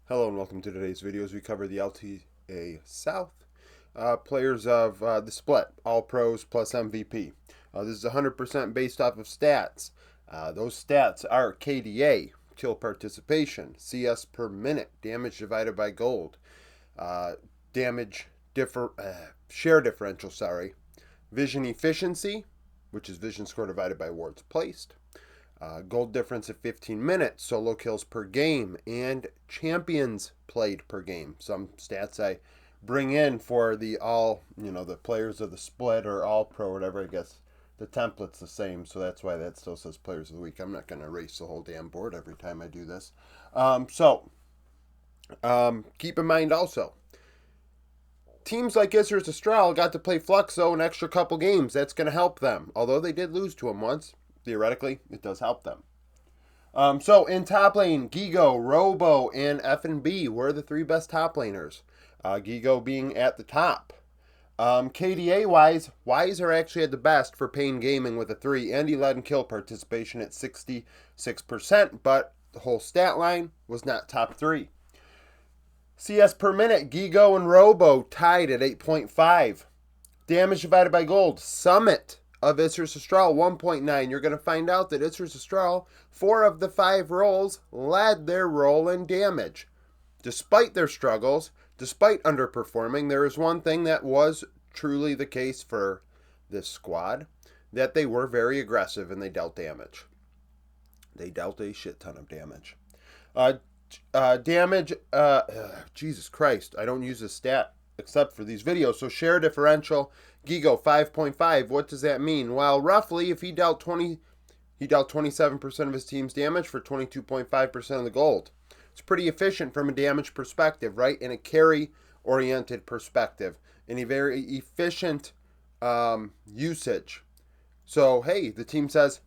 Hello and welcome to today's video as we cover the LTA South players of the split, All Pros plus MVP. This is 100% based off of stats. Those stats are KDA, kill participation, CS per minute, damage divided by gold, damage share differential, vision efficiency, which is vision score divided by wards placed, gold difference at 15 minutes, solo kills per game, and champions played per game. Some stats I bring in for the the players of the split or all pro, whatever. I guess the template's the same, so that's why that still says players of the week. I'm not going to erase the whole damn board every time I do this. Keep in mind also, teams like Isers Astral got to play Fluxo an extra couple games. That's going to help them. Although they did lose to him once, theoretically, it does help them. So in top lane, Gigo, Robo, and F&B were the three best top laners. Gigo being at the top. KDA-wise, Wise are actually at the best for Pain Gaming with a 3, and he led in kill participation at 66%, but the whole stat line was not top 3. CS per minute, Gigo and Robo tied at 8.5. Damage divided by gold, Summit of Isers Astral 1.9. You're going to find out that Isers Astral, 4 of the 5 roles, led their role in damage. Despite their struggles, despite underperforming, there is one thing that was truly the case for this squad, that they were very aggressive and they dealt damage. They dealt a shit ton of damage. Jesus Christ, I don't use this stat except for these videos. So share differential, Gigo 5.5. What does that mean? Well, roughly, if he dealt 27% of his team's damage for 22.5% of the gold. It's pretty efficient from a damage perspective, right? In a carry-oriented perspective, in a very efficient usage. So, hey, the team says,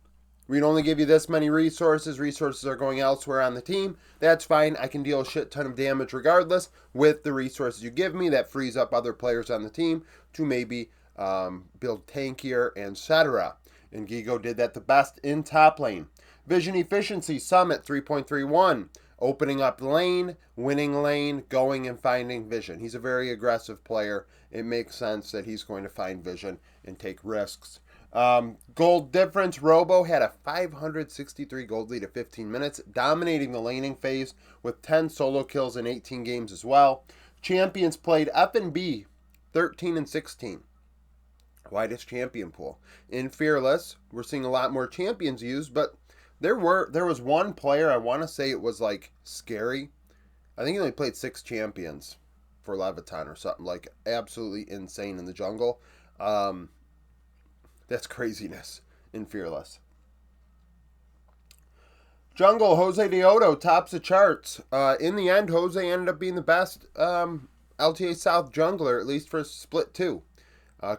we can only give you this many resources. Resources are going elsewhere on the team. That's fine. I can deal a shit ton of damage regardless with the resources you give me. That frees up other players on the team to maybe build tankier, etc. And Gigo did that the best in top lane. Vision efficiency, Summit 3.31. Opening up lane, winning lane, going and finding vision. He's a very aggressive player. It makes sense that he's going to find vision and take risks. Gold difference, Robo had a 563 gold lead at 15 minutes, dominating the laning phase with 10 solo kills in 18 games as well. Champions played F&B 13 and 16. Widest champion pool. In Fearless, we're seeing a lot more champions used, but there was one player, I want to say it was like Scary. I think he only played 6 champions for Leviton or something, like absolutely insane in the jungle. That's craziness in Fearless. Jungle, Jose Deodo tops the charts. In the end, Jose ended up being the best LTA South jungler, at least for Split 2.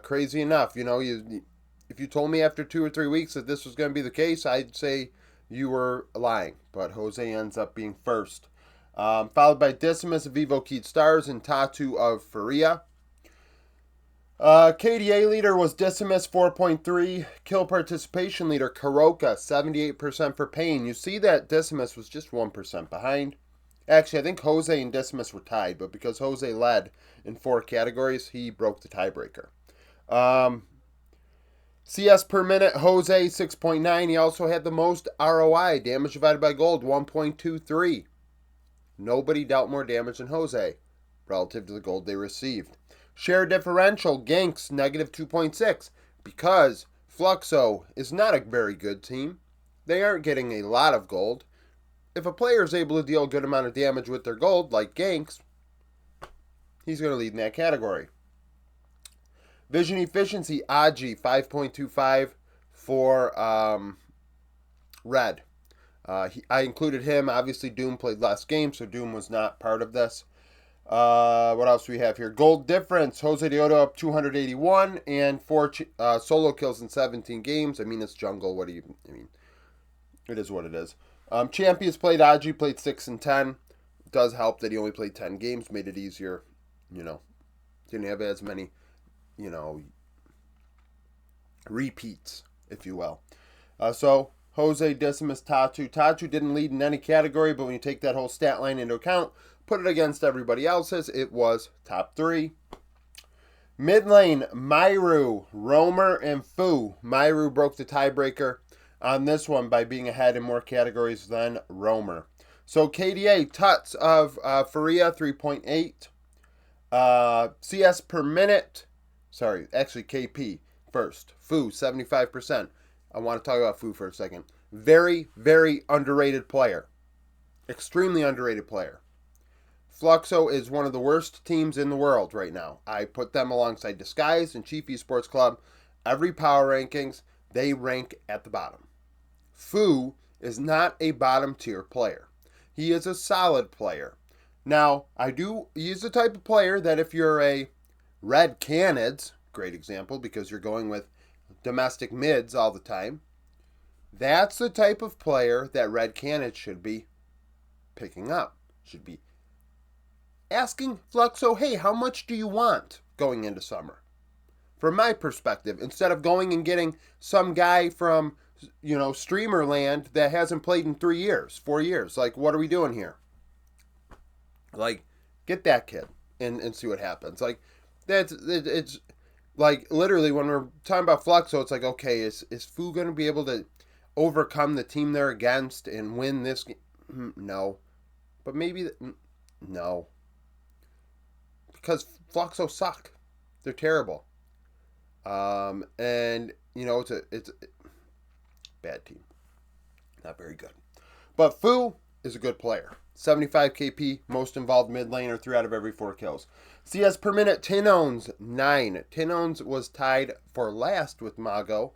Crazy enough, if you told me after 2 or 3 weeks that this was going to be the case, I'd say you were lying. But Jose ends up being first. Followed by Decimus of Evo Keyed Stars and Tatu of Faria. KDA leader was Decimus 4.3. Kill participation leader Karoka 78% for Pain. You see that Decimus was just 1% behind. Actually, I think Jose and Decimus were tied, but because Jose led in 4 categories, he broke the tiebreaker. CS per minute, Jose 6.9. He also had the most ROI, damage divided by gold, 1.23. Nobody dealt more damage than Jose relative to the gold they received. Share differential, Ganks, negative 2.6. Because Fluxo is not a very good team. They aren't getting a lot of gold. If a player is able to deal a good amount of damage with their gold, like Ganks, he's going to lead in that category. Vision efficiency, Aji, 5.25 for Red. I included him. Obviously, Doom played less games, so Doom was not part of this. What else do we have here? Gold difference, Jose Deodo up 281 and 4 solo kills in 17 games. I mean, it's jungle. What do you mean? It is what it is. Champions played, Aji played 6 and 10. It does help that he only played 10 games, made it easier. Didn't have as many, repeats, if you will. So Jose Decimus Tatu. Tatu didn't lead in any category, but when you take that whole stat line into account, put it against everybody else's, it was top 3. Mid lane, Myru, Romer, and Fu. Myru broke the tiebreaker on this one by being ahead in more categories than Romer. So KDA, Tuts of Faria, 3.8. CS per minute, sorry, actually KP first. Fu, 75%. I want to talk about Fu for a second. Very, very underrated player. Extremely underrated player. Fluxo is one of the worst teams in the world right now. I put them alongside Disguise and Chief Esports Club. Every power rankings, they rank at the bottom. Fu is not a bottom tier player. He is a solid player. Now, he's the type of player that if you're a Red Canids, great example because you're going with domestic mids all the time, that's the type of player that Red Canids should be picking up. Should be asking Fluxo, hey, how much do you want going into summer? From my perspective, instead of going and getting some guy from, streamer land that hasn't played in 3 years, 4 years. Like, what are we doing here? Like, get that kid and see what happens. Like, it's like literally when we're talking about Fluxo, it's like, okay, is Fu going to be able to overcome the team they're against and win this game? No. But maybe, no. Because Fluxo suck. They're terrible. And, it's a bad team. Not very good. But Fu is a good player. 75 KP, most involved mid laner, 3 out of every 4 kills. CS per minute, Tinones, 9. Tinones was tied for last with Mago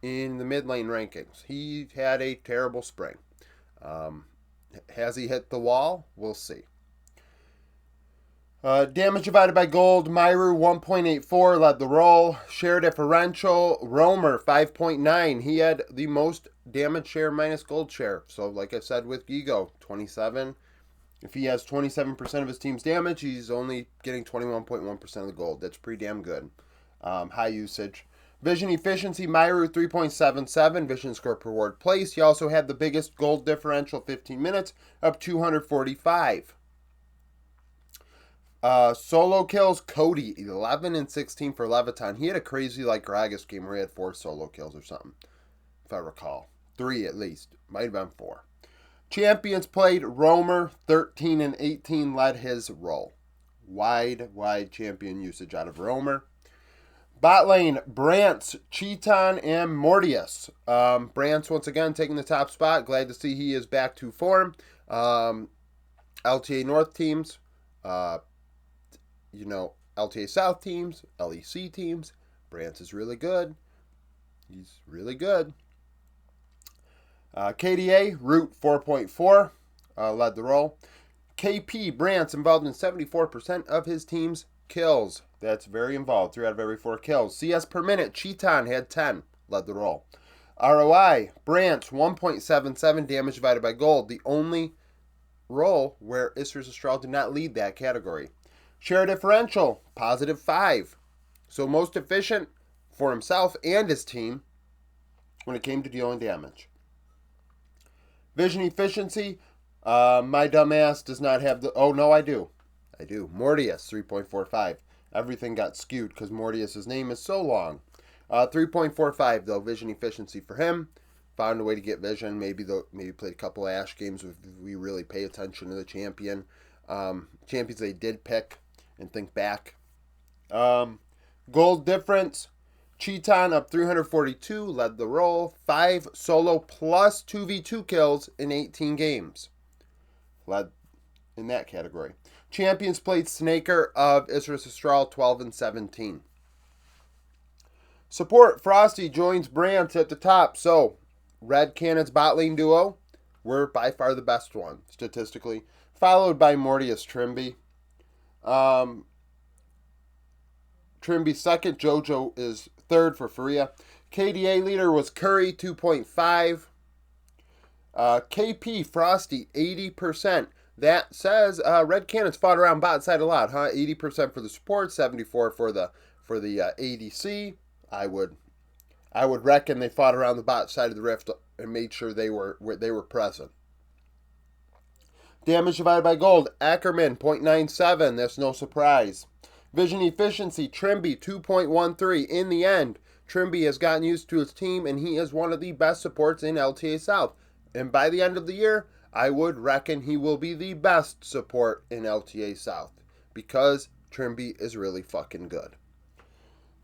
in the mid lane rankings. He had a terrible spring. Has he hit the wall? We'll see. Damage divided by gold, Myru 1.84 led the roll. Share differential, Romer 5.9. He had the most damage share minus gold share. So like I said with Gigo, 27. If he has 27% of his team's damage, he's only getting 21.1% of the gold. That's pretty damn good. High usage. Vision efficiency, Myru 3.77. Vision score per ward place. He also had the biggest gold differential, 15 minutes, up 245. Solo kills, Cody, 11 and 16 for Leviton. He had a crazy, Gragas game where he had 4 solo kills or something, if I recall. 3 at least. Might have been 4. Champions played, Romer, 13 and 18 led his role. Wide champion usage out of Romer. Bot lane, Brantz, Cheaton, and Mortius. Brantz, once again, taking the top spot. Glad to see he is back to form. LTA North teams, LTA South teams, LEC teams. Brantz is really good. He's really good. KDA, Root 4.4, led the roll. KP, Brantz, involved in 74% of his team's kills. That's very involved. 3 out of every 4 kills. CS per minute, Cheaton had 10, led the roll. ROI, Brantz, 1.77 damage divided by gold. The only role where Isrus Astral did not lead that category. Share differential, positive 5. So most efficient for himself and his team when it came to dealing damage. Vision efficiency, my dumbass does not have the... Oh, no, I do. Mortius, 3.45. Everything got skewed because Mortius' name is so long. 3.45, though, vision efficiency for him. Found a way to get vision. Maybe played a couple of Ash games if we really pay attention to the champion. Champions they did pick and think back. Gold difference. Cheaton up 342, led the roll. 5 solo plus 2v2 kills in 18 games. Led in that category. Champions played Snaker of Isrus Astral, 12 and 17. Support, Frosty joins Brantz at the top. So, Red Cannon's bot lane duo were by far the best one, statistically. Followed by Mortius Trimby. Trimby second. Jojo is third for Faria. KDA leader was Curry, 2.5. KP, Frosty, 80%. That says Red Cannon's fought around bot side a lot, huh? 80% for the support, 74 for the ADC. I would reckon they fought around the bot side of the rift and made sure they were present. Damage divided by gold, Ackerman 0.97. That's no surprise. Vision efficiency, Trimby 2.13. In the end, Trimby has gotten used to his team, and he is one of the best supports in LTA South. And by the end of the year, I would reckon he will be the best support in LTA South because Trimby is really fucking good.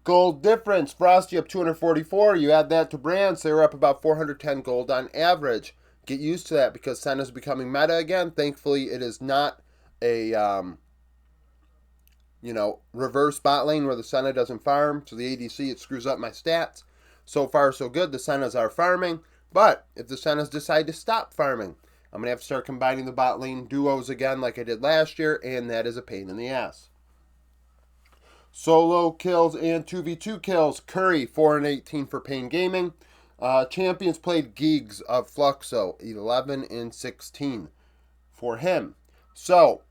Gold difference, Frosty up 244. You add that to Brands, they were up about 410 gold on average. Get used to that because Senna's becoming meta again. Thankfully, it is not a reverse bot lane where the Senna doesn't farm. So the ADC, it screws up my stats. So far, so good. The Sennas are farming. But if the Sennas decide to stop farming, I'm going to have to start combining the bot lane duos again like I did last year, and that is a pain in the ass. Solo kills and 2v2 kills. Curry, 4 and 18 for Pain Gaming. Champions played Gigs of Fluxo, 11 and 16 for him. So,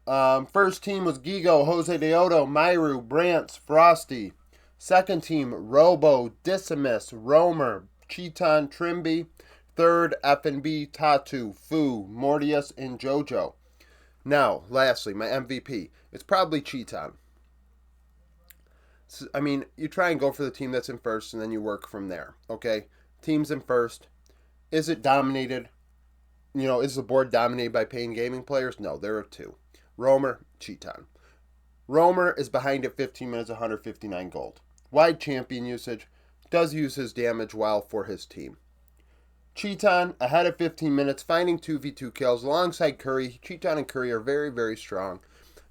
first team was Gigo, Jose Deodo, Myru, Brantz, Frosty. Second team, Robo, Decimus, Romer, Cheeton, Trimby. Third, F&B, Tatu, Fu, Mortius, and Jojo. Now, lastly, my MVP. It's probably Cheeton. I mean, you try and go for the team that's in first, and then you work from there, okay? Team's in first. Is it dominated? Is the board dominated by Pain Gaming players? No, there are two. Romer, Cheeton. Romer is behind at 15 minutes, 159 gold. Wide champion usage. Does use his damage well for his team. Cheeton, ahead of 15 minutes, finding 2v2 kills alongside Curry. Cheeton and Curry are very, very strong.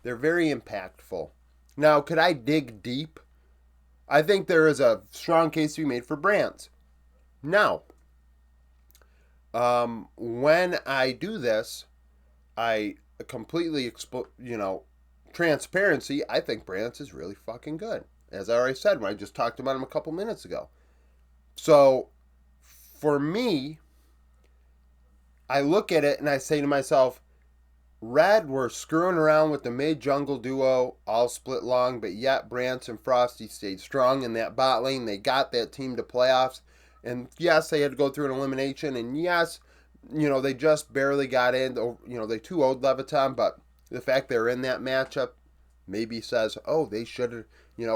They're very impactful. Now, could I dig deep? I think there is a strong case to be made for Brands. Now, when I do this, I completely transparency, I think Brands is really fucking good. As I already said when I just talked about him a couple minutes ago. So, for me, I look at it and I say to myself, Red were screwing around with the mid-jungle duo, all split long, but yet Brantz and Frosty stayed strong in that bot lane. They got that team to playoffs. And yes, they had to go through an elimination. And yes, they just barely got in. They 2-0'd Leviton, but the fact they're in that matchup maybe says, oh, they should have,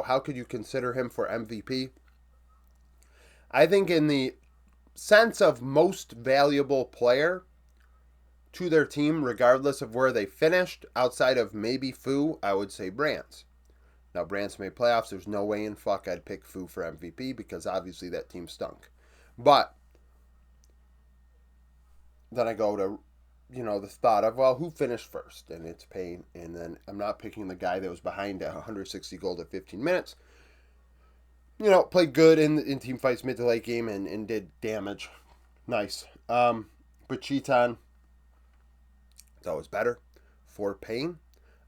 how could you consider him for MVP? I think in the sense of most valuable player to their team, regardless of where they finished, outside of maybe Fu, I would say Brantz. Now, Brantz made playoffs. There's no way in fuck I'd pick Fu for MVP because obviously that team stunk. But then I go to, the thought of, well, who finished first? And it's Pain. And then I'm not picking the guy that was behind at 160 gold at 15 minutes. Played good in team fights mid to late game and did damage. Nice. But Cheeton, it's always better for Pain.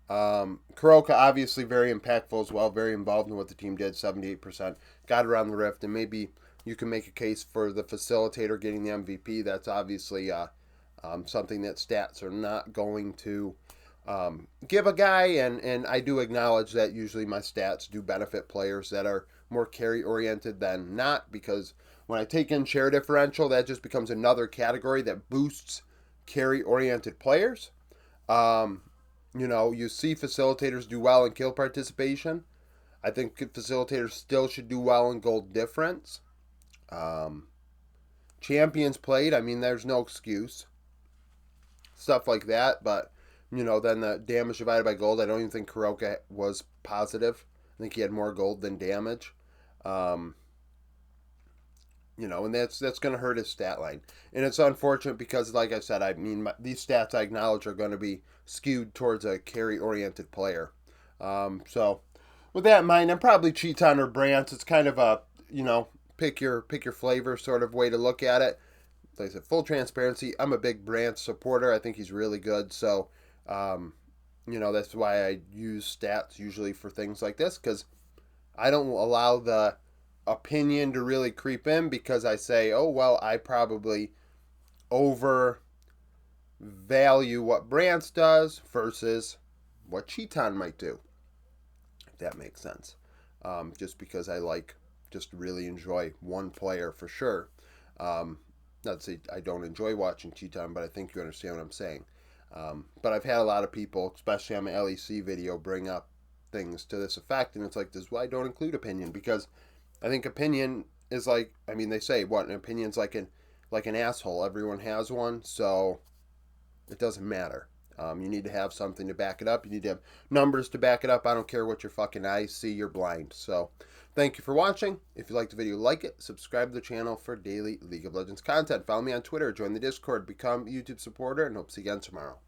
Kuroka, obviously very impactful as well, very involved in what the team did, 78%. Got around the rift, and maybe you can make a case for the facilitator getting the MVP. That's obviously something that stats are not going to give a guy, and I do acknowledge that usually my stats do benefit players that are more carry-oriented than not, because when I take in share differential, that just becomes another category that boosts carry-oriented players. You see facilitators do well in kill participation. I think facilitators still should do well in gold difference. Champions played, there's no excuse. Stuff like that, but, then the damage divided by gold, I don't even think Kuroka was positive. I think he had more gold than damage. And that's going to hurt his stat line. And it's unfortunate because, like I said, these stats I acknowledge are going to be skewed towards a carry-oriented player. So, with that in mind, I'm probably Cheeton or Brantz. It's kind of a, pick your flavor sort of way to look at it. Like I said, full transparency, I'm a big Brantz supporter. I think he's really good. So, that's why I use stats usually for things like this, because I don't allow the opinion to really creep in, because I say, oh, well, I probably overvalue what Brantz does versus what Cheeton might do, if that makes sense. Just because I really enjoy one player for sure. not to say I don't enjoy watching tea time, but I think you understand what I'm saying. But I've had a lot of people, especially on my LEC video, bring up things to this effect, and it's like, this is why I don't include opinion, because I think opinion is like, I mean, they say what an opinion's like an asshole. Everyone has one, so it doesn't matter. You need to have something to back it up. You need to have numbers to back it up. I don't care what your fucking eyes see. You're blind. So, thank you for watching. If you liked the video, like it. Subscribe to the channel for daily League of Legends content. Follow me on Twitter. Join the Discord. Become a YouTube supporter. And hope to see you again tomorrow.